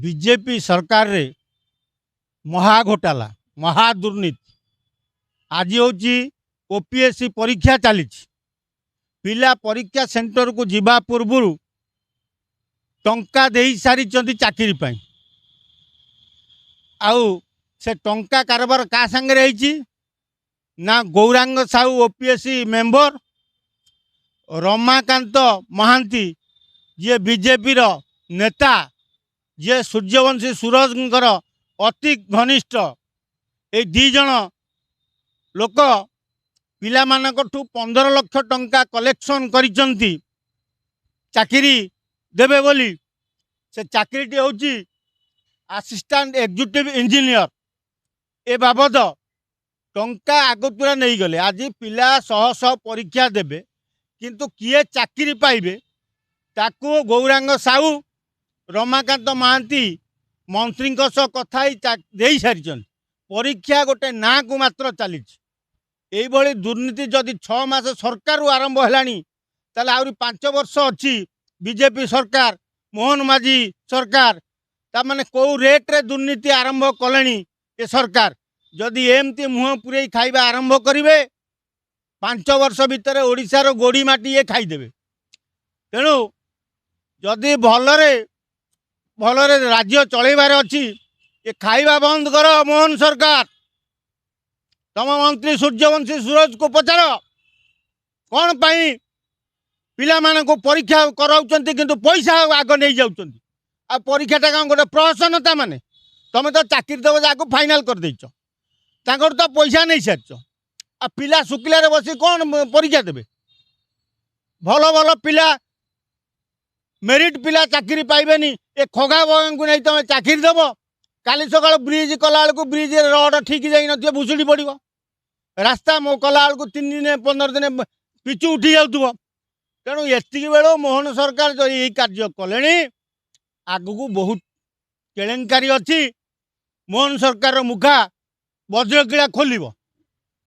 BJP सरकार रे महा घोटाला महा दुर्नीति आज हूँ ओपीएससी परीक्षा चली पिला परीक्षा सेंटर को जीवा पूर्व टंका दे सारी चाकरी पाई आउ से टंका कारबार का संगे रही ना गौरांग साहू ओपीएससी मेंबर रमाकांत महांती जी बीजेपी रो नेता जे सूर्यवंशी सूरजंकर अति घनिष्ठ ये दी जन लोक पिला मानकठू 15 लाख टंका कलेक्शन करिसंती चाकरी देबे बोली से चाकरीटी होची असिस्टेंट एग्जीक्यूटिव इंजीनियर ए बाबद टंका आगतुरा नहीं गले आज पिला शह शह परीक्षा देबे किंतु किए चाकरी पाइबे ताकू गौरांग साहू रमाकांत महांती मंत्री कथा दे सारी परीक्षा गोटे ना को मात्र चली यही दुर्नीति जदि 6 मास सरकार आरंभ है आहरी 5 वर्ष अच्छी बीजेपी सरकार मोहन माझी सरकार ताने कौ रेट्रे दुर्नीति आरंभ कले ये सरकार जदि एमती मुह पूरे खाइबा आरंभ करेंगे 5 वर्ष भितर ओडिशार गोड़ी माटी ये खाईदेवे तेणु जदि भलरे भलरे राज्य चलैबार अच्छी ये खाइबा बंद कर मोहन सरकार तम मंत्री सूर्यवंशी सूरज को पचार कौन पाई पिला मानन को परीक्षा कराउचंती किंतु पैसा आग नहीं जाउचंती आ परीक्षाटा कौन गोटे प्रहसनता माने तुम तो चाकरी देव जाको फाइनाल कर देछ तांकर तो पैसा नहीं सारछ आ पिला शुक्लारे बसी कौन परीक्षा देबे भल भल पिला मेरिट पिला चाकरी पाइबेनी ए खगा बगा को नहीं तुम चाकरी देव काली सकाल ब्रिज कला को ब्रिज रड ठीक जाई न भुशुड़ी पड़ो रास्ता मो कला को 3 दिन 15 दिन पिचु उठी जाऊ तेणु एति बेलू मोहन सरकार जो यही कार्य कले आगू बहुत केलेंकारी अच्छी मोहन सरकार मुखा वज्रकिला खोल